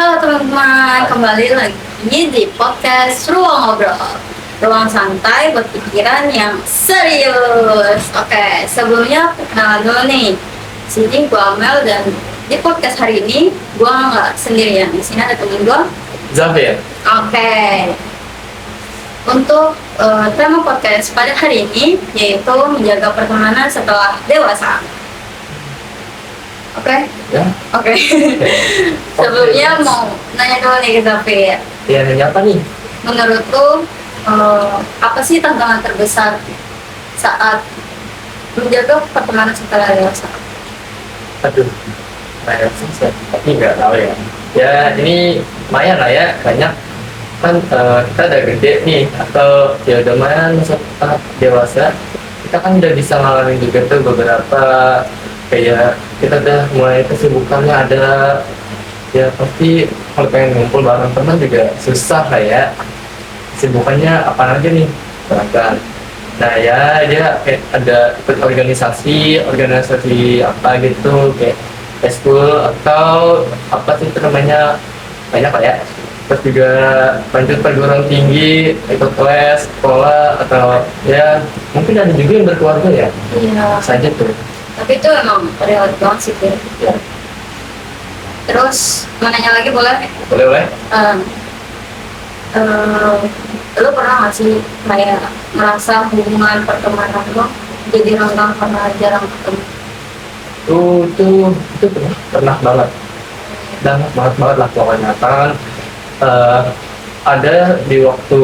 Halo teman-teman, kembali lagi di podcast Ruang Ngobrol. Ruang santai buat pikiran yang serius. Oke, sebelumnya kenalan dulu nih. Sini gue Amel dan di podcast hari ini gue nggak sendirian. Di sini ada temen gue. Zafir. Oke. Untuk tema podcast pada hari ini yaitu menjaga pertemanan setelah dewasa. Oke. Ya. Oke. Sebelumnya mau nanya dulu nih ke Zafir. Ya, nanya apa nih? Menurut lu apa sih tantangan terbesar saat menjaga pertemanan setelah dewasa? Aduh, saya sih tapi nggak tahu ya. Ya ini lumayan lah ya, banyak kan kita udah gede nih atau ya udah lumayan setelah dewasa, kita kan udah bisa ngalamin juga tuh beberapa kayak kita udah mulai kesibukannya ada, ya pasti kalau pengen ngumpul bareng teman juga susah lah ya. Kesibukannya apa aja nih beragam. Nah ya dia kayak ada ikut organisasi apa gitu kayak school atau apa sih itu namanya, banyak lah ya. Terus juga lanjut perguruan tinggi, ikut les, sekolah atau ya mungkin ada juga yang berkeluarga ya. Iya. Saja tuh. Tapi itu emang relatif banget sih, Fir. Ya. Terus mau nanya lagi boleh? Boleh. Lu pernah nggak sih kayak merasa hubungan pertemanan lo jadi renggang karena jarang ketemu? Itu pernah banget lah pokoknya kan. Ada di waktu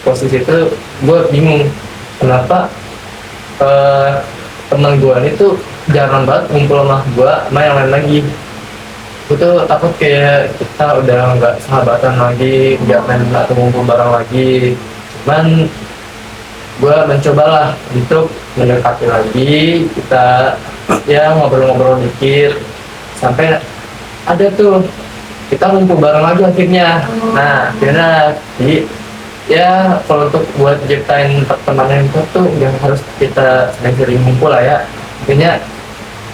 posisi itu gue bingung kenapa teman gue itu jarang banget ngumpul sama gue sama yang lain lagi. Gue tuh takut kayak kita udah nggak sahabatan lagi, nggak main atau ngumpul bareng lagi. Cuman gue mencobalah untuk mendekati lagi, kita ya ngobrol-ngobrol dikit sampai ada tuh kita ngumpul bareng lagi akhirnya. Nah akhirnya jadi ya kalau untuk buat ciptain pertemanan itu tuh yang harus kita sering ngumpul lah ya. Akhirnya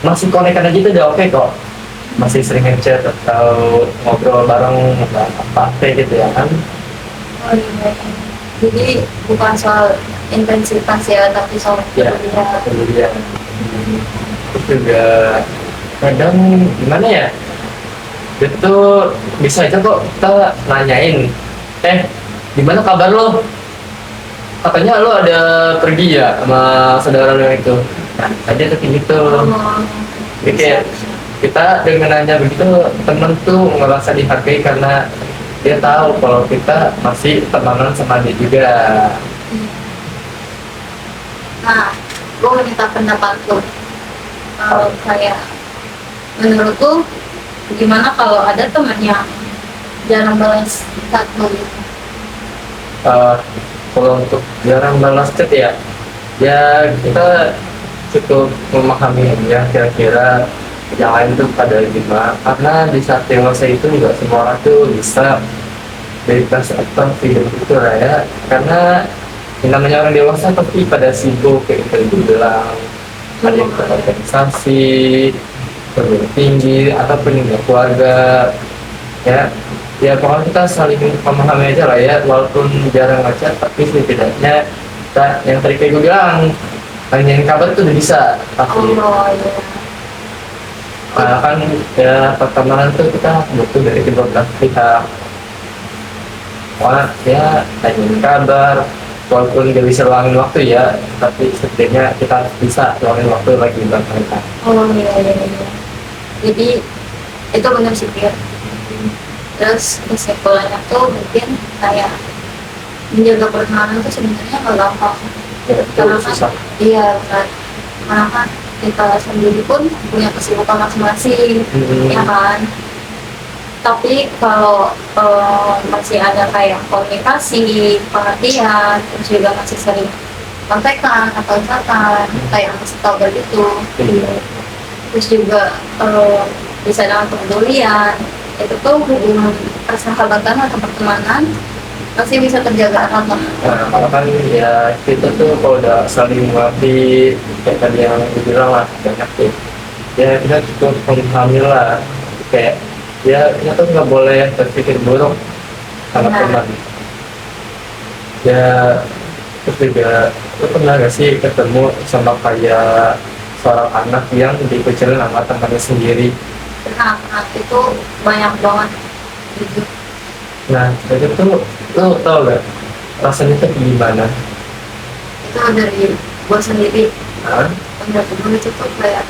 masih konekan aja itu udah oke kok, masih sering ngechat atau ngobrol bareng apa gitu ya kan. Oh iya. Jadi bukan soal intensitas ya, tapi soal Ya, kemudian terus juga kadang gimana ya, itu bisa aja kok kita nanyain, gimana kabar lo, katanya lo ada pergi ya sama saudara lo itu. Nah aja tuh kayak gitu. Jadi kayak kita dengan nanya begitu temen tuh ngerasa dihargai karena dia tahu kalau kita masih temenan sama dia juga. Nah, gue mau minta pendapat lo. Kayak menurut lo gimana kalau ada temen yang jarang balas chat lo gitu? Kalau untuk jarang balas chat ya kita cukup memahami ya kira-kira yang lain tuh pada gimana, karena di saat dewasa itu juga semua orang tuh bisa bebas atau hidup itu lah ya, karena yang namanya orang dewasa pasti pada sibuk kayak kita bilang, ada yang berorganisasi, perguruan tinggi ataupun juga keluarga ya pokoknya kita saling memahami aja lah ya, walaupun jarang ngechat tapi setidaknya kita yang tadi kayak gue bilang nanyain kabar tuh udah bisa pasti. Oh iya. Kan ya pertemanan tuh kita butuh dari kedua belah pihak. Wah ya nanyain kabar walaupun gak bisa luangin waktu ya, tapi setidaknya kita bisa luangin waktu lagi buat mereka. Oh iya. Jadi itu benar sih, Fir. Terus kesimpulannya tuh mungkin kayak menjaga pertemanan tuh sebenarnya nggak gampang. Ya, itu Karena kan, susah. iya kan, karena kan kita sendiri pun punya kesibukan masing-masing, ya kan. Tapi kalau masih ada kayak komunikasi, pengertian, terus juga masih sering kontekan atau chatan, kayak masih tahu gitu. Terus juga bisa dengan kepedulian, itu tuh hubungan persahabatan atau pertemanan masih bisa terjaga erat lah. Nah, kalau kan ya kita tuh kalau udah saling mengerti kayak tadi yang dibilang lah banyak tuh, ya kita cukup memahami lah kayak Ya kita tuh nggak boleh berpikir buruk sama Benar. teman. Ya terus juga lu pernah gak sih ketemu sama kayak seorang anak yang dikucilin sama temannya sendiri? Nah, itu banyak banget gitu. Nah itu tuh lu tau gak rasanya tuh gimana? Itu dari gue sendiri, Hah? udah dulu itu tuh kayak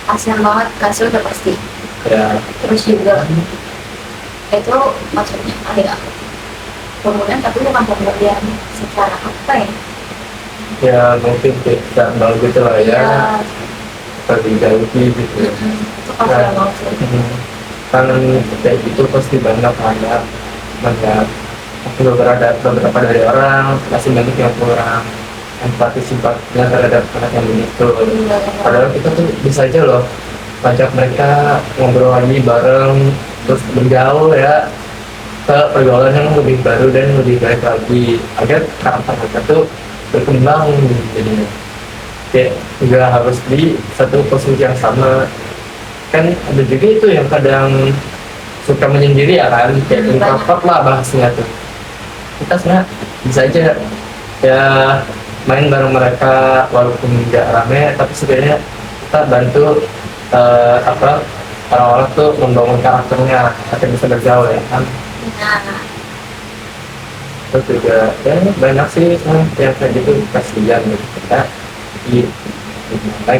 kasihan banget, kasih udah pasti. Ya Terus juga itu maksudnya kayak kemudian, tapi bukan kemudian secara apa ya? ya mungkin tidak mau gitu lah ya, Iya, terjauhi gitu. itu kasihan banget sih. Kan kayak gitu pasti banyak banyak beberapa dari orang masih banyak yang kurang empati simpatinya terhadap anak yang begitu. Iya, Padahal kita tuh bisa aja loh ajak mereka ngobrol lagi bareng, terus bergaul ya ke pergaulan yang lebih baru dan lebih baik lagi agar karakter mereka tuh berkembang. Jadinya kayak nggak harus di satu posisi yang sama. Kan ada juga itu yang kadang suka menyendiri ya kan, kayak introvert lah bahasnya tuh. Kita sebenarnya bisa aja ya main bareng mereka walaupun nggak rame, tapi sebenarnya kita bantu apa orang-orang tuh membangun karakternya agar bisa bergaul ya kan. nah, Terus juga ya banyak sih yang kayak gitu kasihan gitu kita. Jadi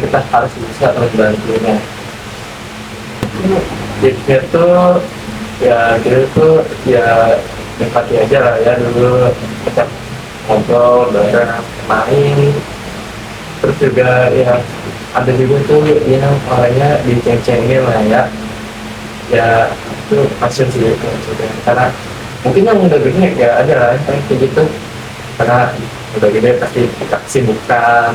kita harus bisa membantunya. Tipsnya tuh ya gitu tuh ya empati aja lah ya, dulu kita ngobrol bareng main. Terus juga ya ada juga tuh yang orangnya diceng-cengin lah ya, ya itu passion sih maksudnya. Karena mungkin yang udah gede ya ada lah yang kayak gitu, karena udah gede pasti kita kesibukan.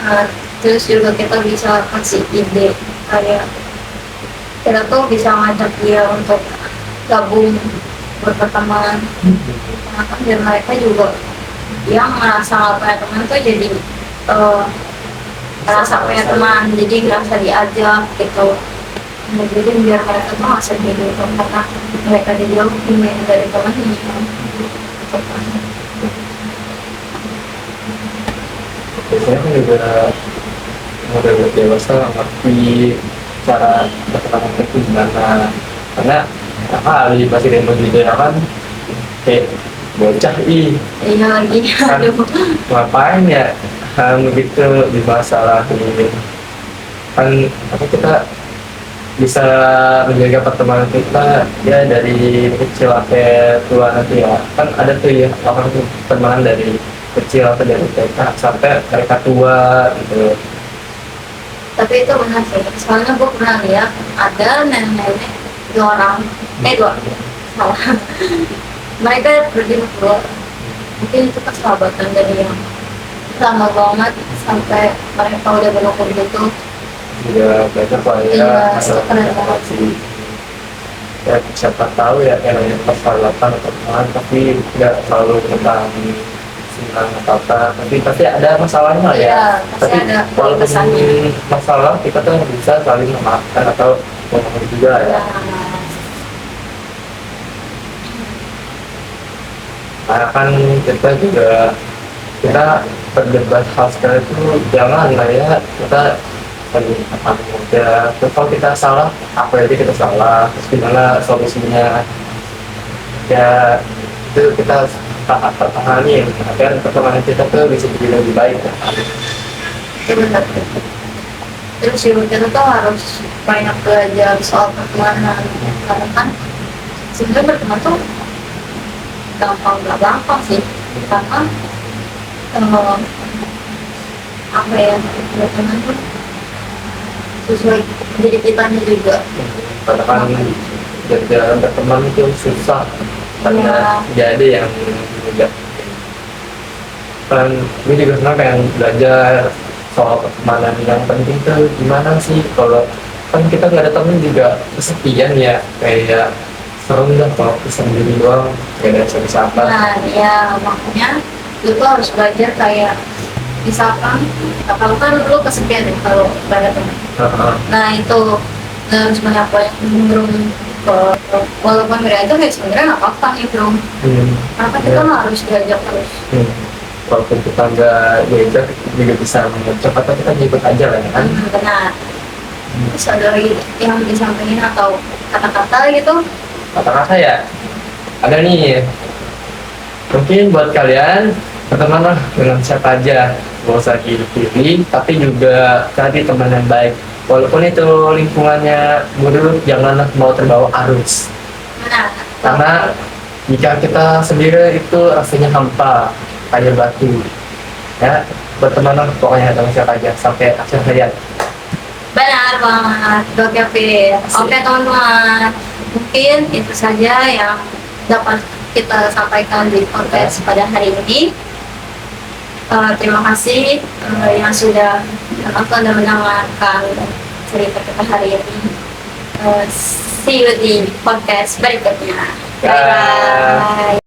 nah, terus juga kita bisa kasih ide kayak kita tuh bisa ngajak dia untuk gabung berteman, karena kan biar mereka juga yang merasa nggak punya teman tuh jadi eh, merasa punya teman, jadi ngerasa diajak gitu. Nah, jadi biar mereka tuh nggak sedih gitu karena mereka dijauh dari temannya gitu kan. Biasanya kan juga udah dewasa ngerti cara berteman itu gimana, karena kali pasti dia begitu ya kan, kayak bocah Iya lagi, kan aduh. ngapain ya begitu di masalah ini. Kan apa kita bisa menjaga pertemanan kita ya dari kecil sampai tua nanti ya. Kan ada tuh ya orang tuh pertemanan dari kecil atau dari TK sampai mereka tua gitu. Tapi itu benar sih, soalnya gue pernah lihat ada nenek-nenek dua salah, mereka pergi berdua, mungkin itu persahabatan dari yang lama banget sampai mereka udah berumur gitu. Juga banyak lah ya Iya, masalah itu keren banget. komunikasi. Ya siapa tahu ya yang namanya persahabatan atau teman, tapi tidak selalu tentang senang atau apa, tapi pasti ada masalahnya lah ya. Iya, pasti Tapi ada walaupun kesannya. masalah kita tuh bisa saling memaafkan atau ngomong juga ya. Karena kan kita juga kita berdebat hal seperti itu jangan lah ya, kita saling apa aja. Terus kalau kita salah apa aja kita salah, terus gimana solusinya ya, itu kita pertahanin agar pertemanan kita tuh bisa jadi lebih baik. Itu benar. Terus juga kita tuh harus banyak belajar soal pertemanan, karena kan sebenarnya berteman tuh nggak gampang sih, karena apa ya, berteman tuh sesuai diri kitanya juga. Karena kan jalan berteman itu susah, karena jadi yang mudah. Kan gue juga sebenarnya pengen belajar soal pertemanan yang penting tuh gimana sih, kalau kan kita nggak ada temen juga kesepian ya, kayak serem dah kalau sendiri doang gak ada siapa-siapa. Nah ya makanya lu tuh harus belajar kayak misalkan kalau kan lu kesepian ya kalau gak ada teman. Heeh. Nah itu semuanya apa yang cenderung ke walaupun mereka itu kayak sebenarnya nggak apa-apa nih bro, kenapa kita Ya. harus diajak terus. Walaupun kita nggak diajak juga bisa mengajak atau kita ikut aja lah ya kan. Benar. Terus ada lagi yang disampaikan atau kata-kata gitu. Kata-kata ya ada nih, mungkin buat kalian bertemanlah dengan siapa aja, gak usah dipilih, tapi juga cari teman yang baik walaupun itu lingkungannya buruk, janganlah mau terbawa arus, Benar. karena jika kita sendiri itu rasanya hampa kayak batu ya. Bertemanlah pokoknya dengan siapa aja sampai akhir hayat. Benar banget, oke Fit. Oke teman-teman, mungkin itu saja yang dapat kita sampaikan di podcast pada hari ini. Terima kasih yang sudah menonton dan mendengarkan cerita kita hari ini. See you di podcast berikutnya. Bye bye.